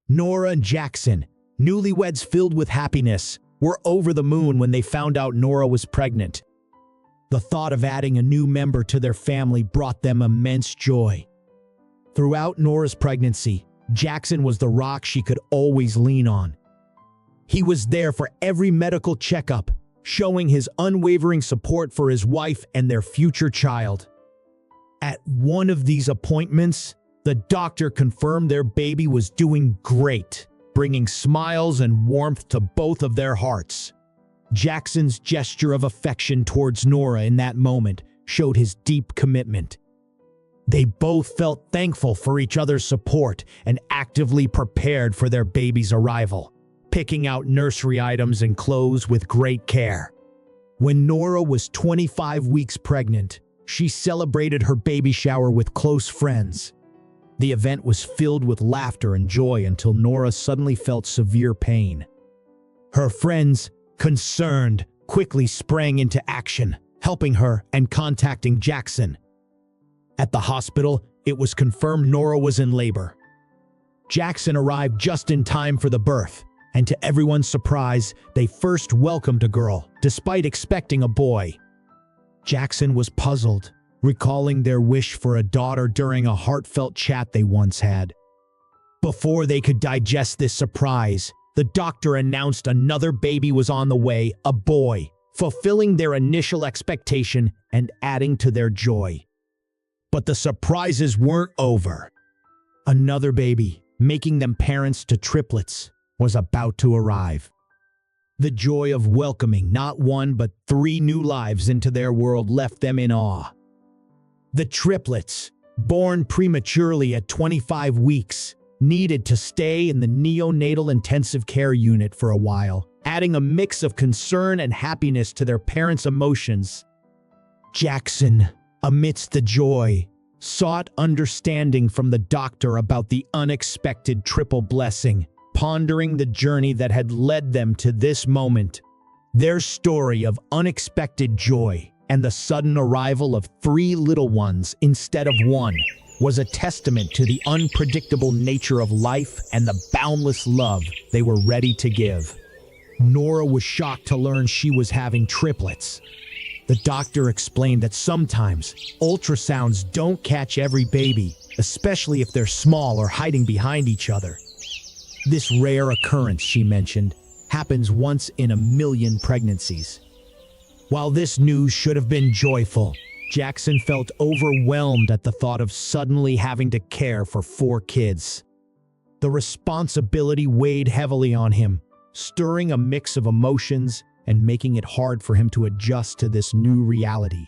Nora and Jackson, newlyweds filled with happiness, were over the moon when they found out Nora was pregnant. The thought of adding a new member to their family brought them immense joy. Throughout Nora's pregnancy, Jackson was the rock she could always lean on. He was there for every medical checkup, showing his unwavering support for his wife and their future child. At one of these appointments, the doctor confirmed their baby was doing great, bringing smiles and warmth to both of their hearts. Jackson's gesture of affection towards Nora in that moment showed his deep commitment. They both felt thankful for each other's support and actively prepared for their baby's arrival, picking out nursery items and clothes with great care. When Nora was 25 weeks pregnant, she celebrated her baby shower with close friends. The event was filled with laughter and joy until Nora suddenly felt severe pain. Her friends, concerned, quickly sprang into action, helping her and contacting Jackson. At the hospital, it was confirmed Nora was in labor. Jackson arrived just in time for the birth, and to everyone's surprise, they first welcomed a girl, despite expecting a boy. Jackson was puzzled, recalling their wish for a daughter during a heartfelt chat they once had. Before they could digest this surprise, the doctor announced another baby was on the way, a boy, fulfilling their initial expectation and adding to their joy. But the surprises weren't over. Another baby, making them parents to triplets, was about to arrive. The joy of welcoming not one but 3 new lives into their world left them in awe. The triplets, born prematurely at 25 weeks, needed to stay in the neonatal intensive care unit for a while, adding a mix of concern and happiness to their parents' emotions. Jackson, amidst the joy, sought understanding from the doctor about the unexpected triple blessing, pondering the journey that had led them to this moment. Their story of unexpected joy and the sudden arrival of 3 little ones instead of 1 was a testament to the unpredictable nature of life and the boundless love they were ready to give. Nora was shocked to learn she was having triplets. The doctor explained that sometimes ultrasounds don't catch every baby, especially if they're small or hiding behind each other. This rare occurrence, she mentioned, happens once in a million pregnancies. While this news should have been joyful, Jackson felt overwhelmed at the thought of suddenly having to care for 4 kids. The responsibility weighed heavily on him, stirring a mix of emotions and making it hard for him to adjust to this new reality.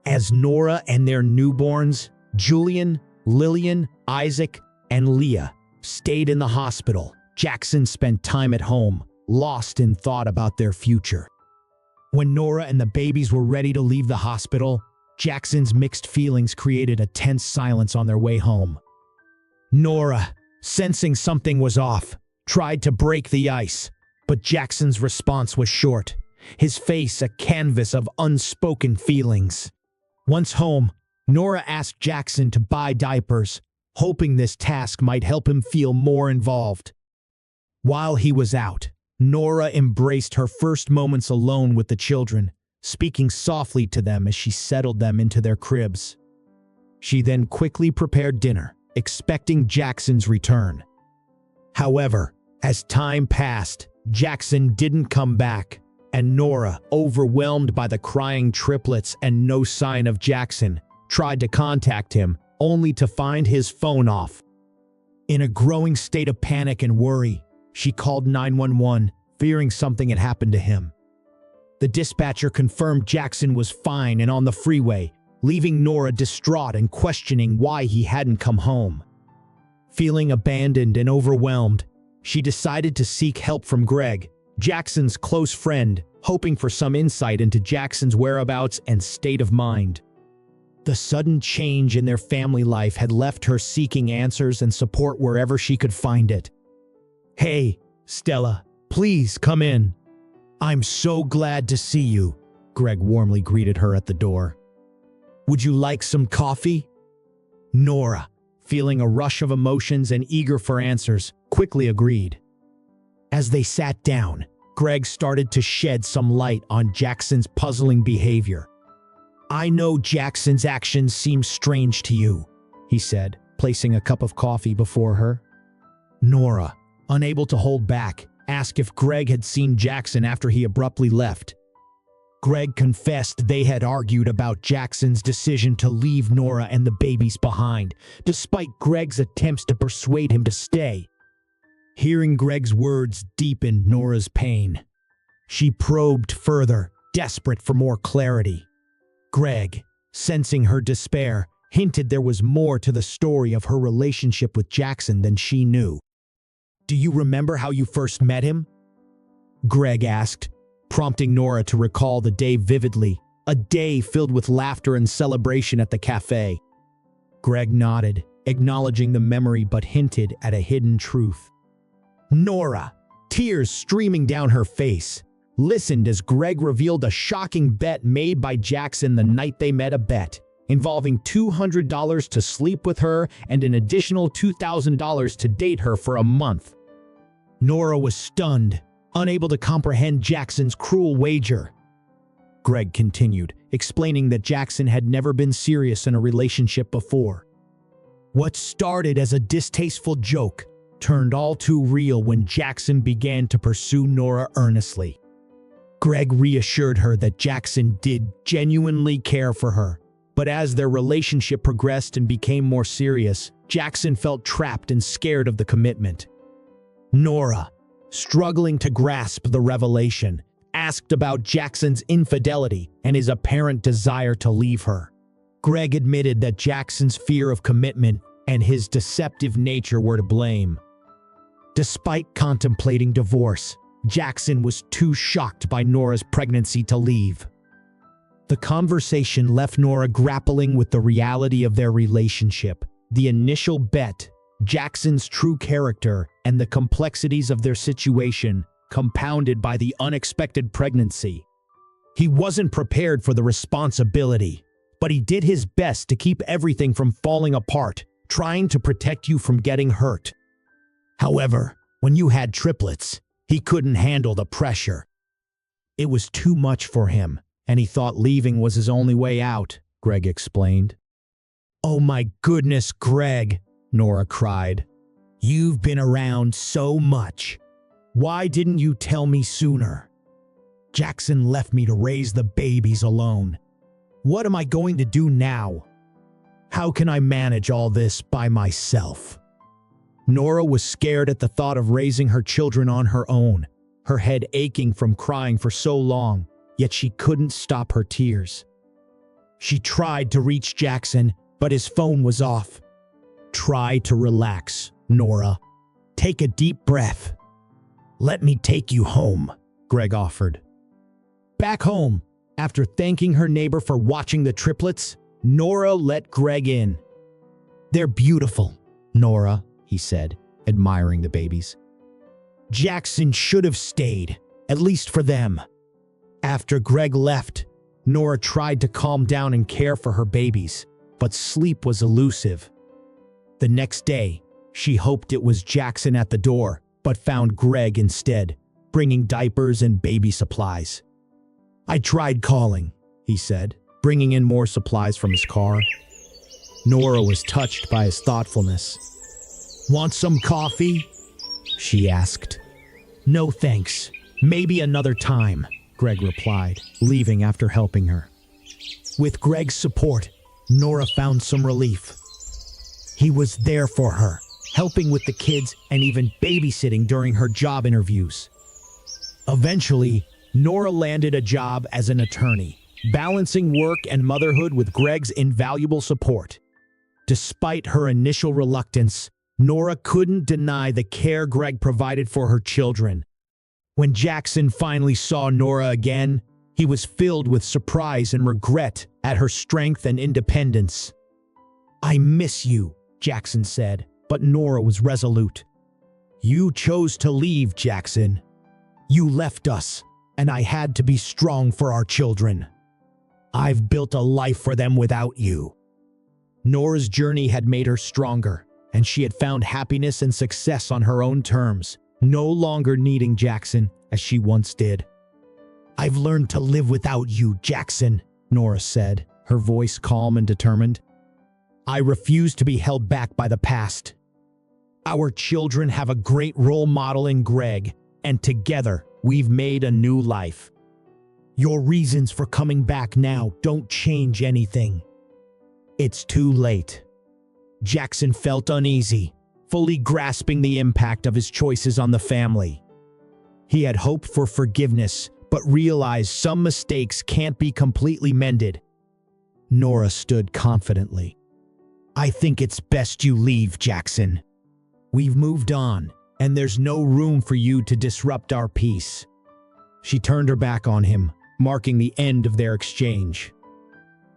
As Nora and their newborns, Julian, Lillian, Isaac, and Leah, stayed in the hospital, Jackson spent time at home, lost in thought about their future. When Nora and the babies were ready to leave the hospital, Jackson's mixed feelings created a tense silence on their way home. Nora, sensing something was off, tried to break the ice, but Jackson's response was short, his face a canvas of unspoken feelings. Once home, Nora asked Jackson to buy diapers, hoping this task might help him feel more involved. While he was out, Nora embraced her first moments alone with the children, speaking softly to them as she settled them into their cribs. She then quickly prepared dinner, expecting Jackson's return. However, as time passed, Jackson didn't come back, and Nora, overwhelmed by the crying triplets and no sign of Jackson, tried to contact him, only to find his phone off. In a growing state of panic and worry, she called 911, fearing something had happened to him. The dispatcher confirmed Jackson was fine and on the freeway, leaving Nora distraught and questioning why he hadn't come home. Feeling abandoned and overwhelmed, she decided to seek help from Greg, Jackson's close friend, hoping for some insight into Jackson's whereabouts and state of mind. The sudden change in their family life had left her seeking answers and support wherever she could find it. "Hey, Stella, please come in. I'm so glad to see you," Greg warmly greeted her at the door. "Would you like some coffee?" Nora, feeling a rush of emotions and eager for answers, quickly agreed. As they sat down, Greg started to shed some light on Jackson's puzzling behavior. "I know Jackson's actions seem strange to you," he said, placing a cup of coffee before her. Nora, unable to hold back, asked if Greg had seen Jackson after he abruptly left. Greg confessed they had argued about Jackson's decision to leave Nora and the babies behind, despite Greg's attempts to persuade him to stay. Hearing Greg's words deepened Nora's pain. She probed further, desperate for more clarity. Greg, sensing her despair, hinted there was more to the story of her relationship with Jackson than she knew. "Do you remember how you first met him?" Greg asked, prompting Nora to recall the day vividly, a day filled with laughter and celebration at the cafe. Greg nodded, acknowledging the memory but hinted at a hidden truth. Nora, tears streaming down her face, listened as Greg revealed a shocking bet made by Jackson the night they met, a bet involving $200 to sleep with her and an additional $2,000 to date her for a month. Nora was stunned, unable to comprehend Jackson's cruel wager. Greg continued, explaining that Jackson had never been serious in a relationship before. What started as a distasteful joke turned all too real when Jackson began to pursue Nora earnestly. Greg reassured her that Jackson did genuinely care for her, but as their relationship progressed and became more serious, Jackson felt trapped and scared of the commitment. Nora, struggling to grasp the revelation, asked about Jackson's infidelity and his apparent desire to leave her. Greg admitted that Jackson's fear of commitment and his deceptive nature were to blame. Despite contemplating divorce, Jackson was too shocked by Nora's pregnancy to leave. The conversation left Nora grappling with the reality of their relationship, the initial bet, Jackson's true character, and the complexities of their situation, compounded by the unexpected pregnancy. He wasn't prepared for the responsibility, but he did his best to keep everything from falling apart, trying to protect you from getting hurt. However, when you had triplets, he couldn't handle the pressure. It was too much for him, and he thought leaving was his only way out, Greg explained. "Oh my goodness, Greg," Nora cried. "You've been around so much. Why didn't you tell me sooner? Jackson left me to raise the babies alone. What am I going to do now? How can I manage all this by myself?" Nora was scared at the thought of raising her children on her own, her head aching from crying for so long, yet she couldn't stop her tears. She tried to reach Jackson, but his phone was off. "Try to relax, Nora. Take a deep breath. Let me take you home," Greg offered. Back home, after thanking her neighbor for watching the triplets, Nora let Greg in. "They're beautiful, Nora," he said, admiring the babies. "Jackson should have stayed, at least for them." After Greg left, Nora tried to calm down and care for her babies, but sleep was elusive. The next day, she hoped it was Jackson at the door, but found Greg instead, bringing diapers and baby supplies. "I tried calling," he said, bringing in more supplies from his car. Nora was touched by his thoughtfulness. "Want some coffee?" she asked. "No thanks. Maybe another time," Greg replied, leaving after helping her. With Greg's support, Nora found some relief. He was there for her, helping with the kids and even babysitting during her job interviews. Eventually, Nora landed a job as an attorney, balancing work and motherhood with Greg's invaluable support. Despite her initial reluctance, Nora couldn't deny the care Greg provided for her children. When Jackson finally saw Nora again, he was filled with surprise and regret at her strength and independence. "I miss you," Jackson said, but Nora was resolute. "You chose to leave, Jackson. You left us, and I had to be strong for our children. I've built a life for them without you." Nora's journey had made her stronger, and she had found happiness and success on her own terms, no longer needing Jackson as she once did. "I've learned to live without you, Jackson," Nora said, her voice calm and determined. "I refuse to be held back by the past. Our children have a great role model in Greg, and together we've made a new life. Your reasons for coming back now don't change anything. It's too late." Jackson felt uneasy, fully grasping the impact of his choices on the family. He had hoped for forgiveness, but realized some mistakes can't be completely mended. Nora stood confidently. "I think it's best you leave, Jackson. We've moved on, and there's no room for you to disrupt our peace." She turned her back on him, marking the end of their exchange.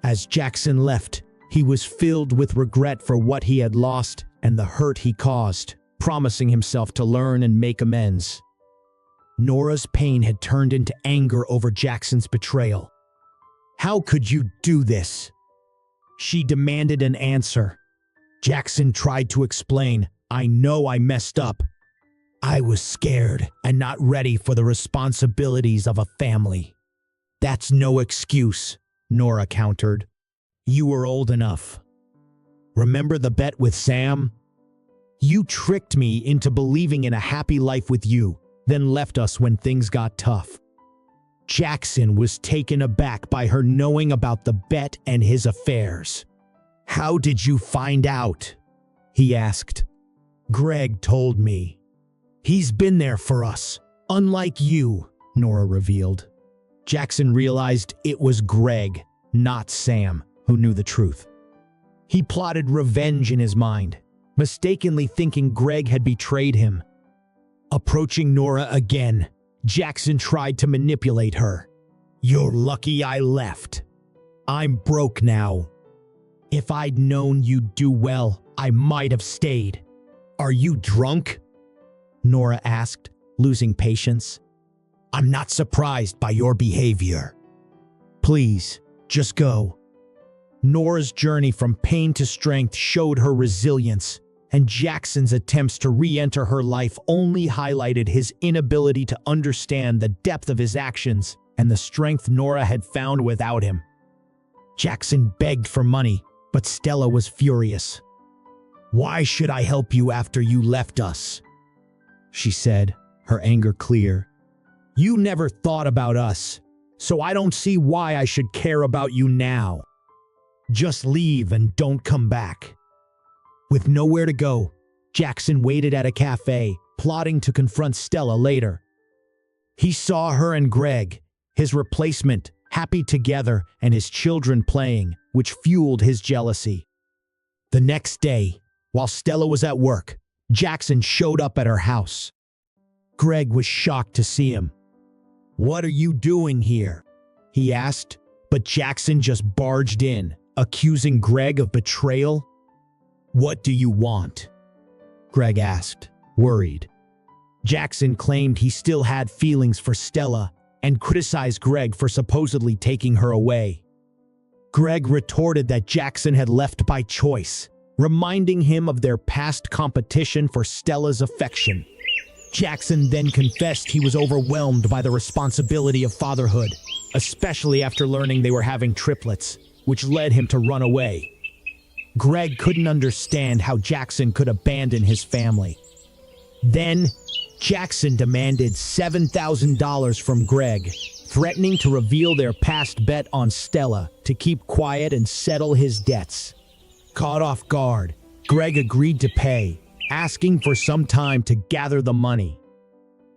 As Jackson left, he was filled with regret for what he had lost and the hurt he caused, promising himself to learn and make amends. Nora's pain had turned into anger over Jackson's betrayal. "How could you do this?" She demanded an answer. Jackson tried to explain, "I know I messed up. I was scared and not ready for the responsibilities of a family." "That's no excuse," Nora countered. "You were old enough. Remember the bet with Sam? You tricked me into believing in a happy life with you, then left us when things got tough." Jackson was taken aback by her knowing about the bet and his affairs. "How did you find out?" he asked. "Greg told me. He's been there for us, unlike you," Nora revealed. Jackson realized it was Greg, not Sam, who knew the truth. He plotted revenge in his mind, mistakenly thinking Greg had betrayed him. Approaching Nora again, Jackson tried to manipulate her. "You're lucky I left. I'm broke now. If I'd known you'd do well, I might have stayed." "Are you drunk?" Nora asked, losing patience. "I'm not surprised by your behavior. Please, just go." Nora's journey from pain to strength showed her resilience, and Jackson's attempts to re-enter her life only highlighted his inability to understand the depth of his actions and the strength Nora had found without him. Jackson begged for money, but Stella was furious. "Why should I help you after you left us?" she said, her anger clear. "You never thought about us, so I don't see why I should care about you now. Just leave and don't come back." With nowhere to go, Jackson waited at a cafe, plotting to confront Stella later. He saw her and Greg, his replacement, happy together and his children playing, which fueled his jealousy. The next day, while Stella was at work, Jackson showed up at her house. Greg was shocked to see him. "What are you doing here?" he asked, but Jackson just barged in, accusing Greg of betrayal. "What do you want?" Greg asked, worried. Jackson claimed he still had feelings for Stella and criticized Greg for supposedly taking her away. Greg retorted that Jackson had left by choice, reminding him of their past competition for Stella's affection. Jackson then confessed he was overwhelmed by the responsibility of fatherhood, especially after learning they were having triplets, which led him to run away. Greg couldn't understand how Jackson could abandon his family. Then, Jackson demanded $7,000 from Greg, threatening to reveal their past bet on Stella to keep quiet and settle his debts. Caught off guard, Greg agreed to pay, asking for some time to gather the money.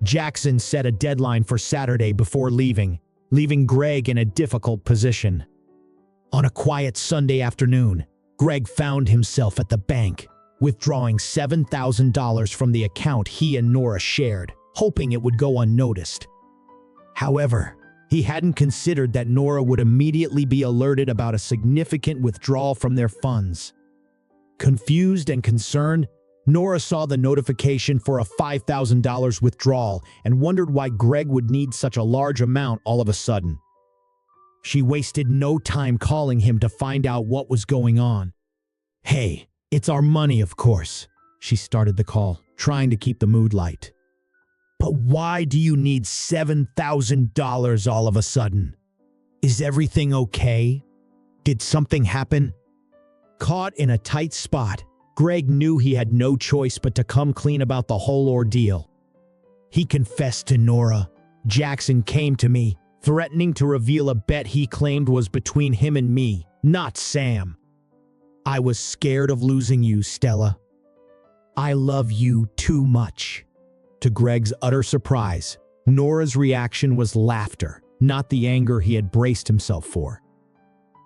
Jackson set a deadline for Saturday before leaving Greg in a difficult position. On a quiet Sunday afternoon, Greg found himself at the bank, withdrawing $7,000 from the account he and Nora shared, hoping it would go unnoticed. However, he hadn't considered that Nora would immediately be alerted about a significant withdrawal from their funds. Confused and concerned, Nora saw the notification for a $5,000 withdrawal and wondered why Greg would need such a large amount all of a sudden. She wasted no time calling him to find out what was going on. "Hey, It's our money, of course. She started the call, trying to keep the mood light. But why do you need $7,000 all of a sudden? Is everything okay? Did something happen? Caught in a tight spot, Greg knew he had no choice but to come clean about the whole ordeal. He confessed to Nora. Jackson came to me, threatening to reveal a bet he claimed was between him and me, not Sam. I was scared of losing you, Stella. I love you too much. To Greg's utter surprise, Nora's reaction was laughter, not the anger he had braced himself for.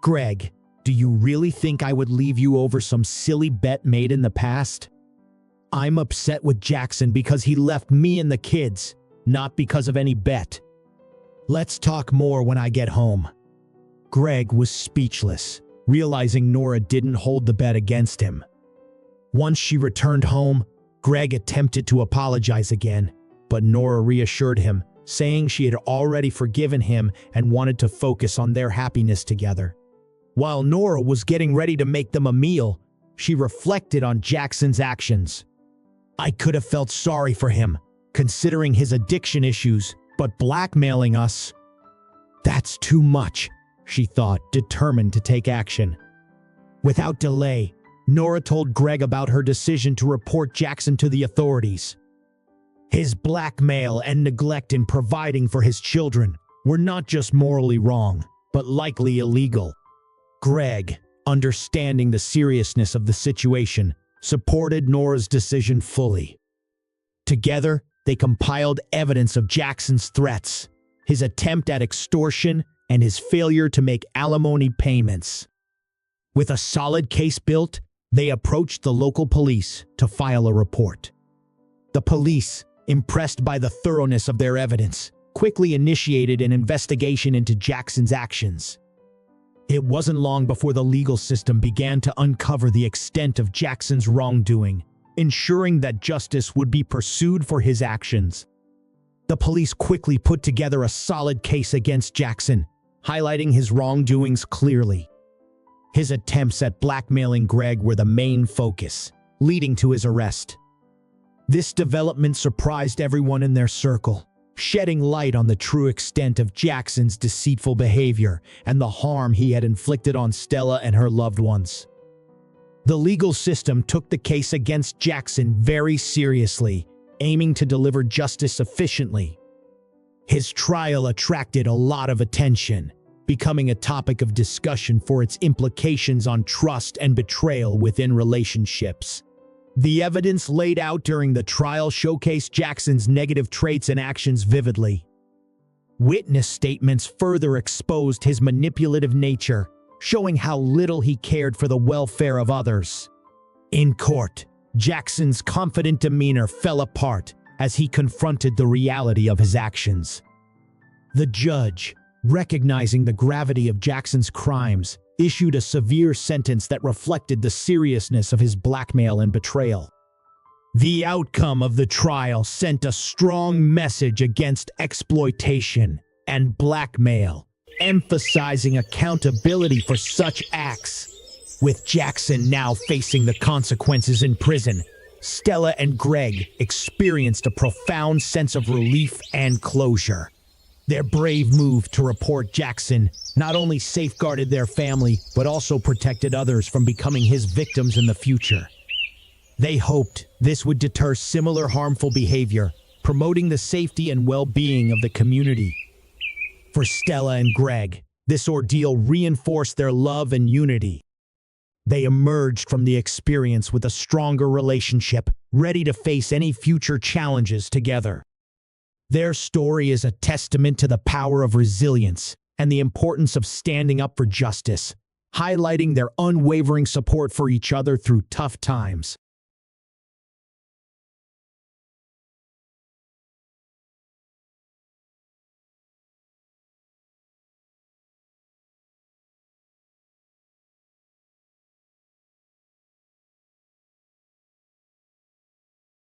Greg, do you really think I would leave you over some silly bet made in the past? I'm upset with Jackson because he left me and the kids, not because of any bet. Let's talk more when I get home. Greg was speechless, realizing Nora didn't hold the bet against him. Once she returned home, Greg attempted to apologize again, but Nora reassured him, saying she had already forgiven him and wanted to focus on their happiness together. While Nora was getting ready to make them a meal, she reflected on Jackson's actions. I could have felt sorry for him, considering his addiction issues, but blackmailing us? That's too much, she thought, determined to take action. Without delay, Nora told Greg about her decision to report Jackson to the authorities. His blackmail and neglect in providing for his children were not just morally wrong, but likely illegal. Greg, understanding the seriousness of the situation, supported Nora's decision fully. Together, they compiled evidence of Jackson's threats, his attempt at extortion, and his failure to make alimony payments. With a solid case built, they approached the local police to file a report. The police, impressed by the thoroughness of their evidence, quickly initiated an investigation into Jackson's actions. It wasn't long before the legal system began to uncover the extent of Jackson's wrongdoing, ensuring that justice would be pursued for his actions. The police quickly put together a solid case against Jackson, highlighting his wrongdoings clearly. His attempts at blackmailing Greg were the main focus, leading to his arrest. This development surprised everyone in their circle, shedding light on the true extent of Jackson's deceitful behavior and the harm he had inflicted on Stella and her loved ones. The legal system took the case against Jackson very seriously, aiming to deliver justice efficiently. His trial attracted a lot of attention, becoming a topic of discussion for its implications on trust and betrayal within relationships. The evidence laid out during the trial showcased Jackson's negative traits and actions vividly. Witness statements further exposed his manipulative nature, showing how little he cared for the welfare of others. In court, Jackson's confident demeanor fell apart as he confronted the reality of his actions. The judge, recognizing the gravity of Jackson's crimes, issued a severe sentence that reflected the seriousness of his blackmail and betrayal. The outcome of the trial sent a strong message against exploitation and blackmail, emphasizing accountability for such acts. With Jackson now facing the consequences in prison, Stella and Greg experienced a profound sense of relief and closure. Their brave move to report Jackson not only safeguarded their family, but also protected others from becoming his victims in the future. They hoped this would deter similar harmful behavior, promoting the safety and well-being of the community. For Stella and Greg, this ordeal reinforced their love and unity. They emerged from the experience with a stronger relationship, ready to face any future challenges together. Their story is a testament to the power of resilience and the importance of standing up for justice, highlighting their unwavering support for each other through tough times.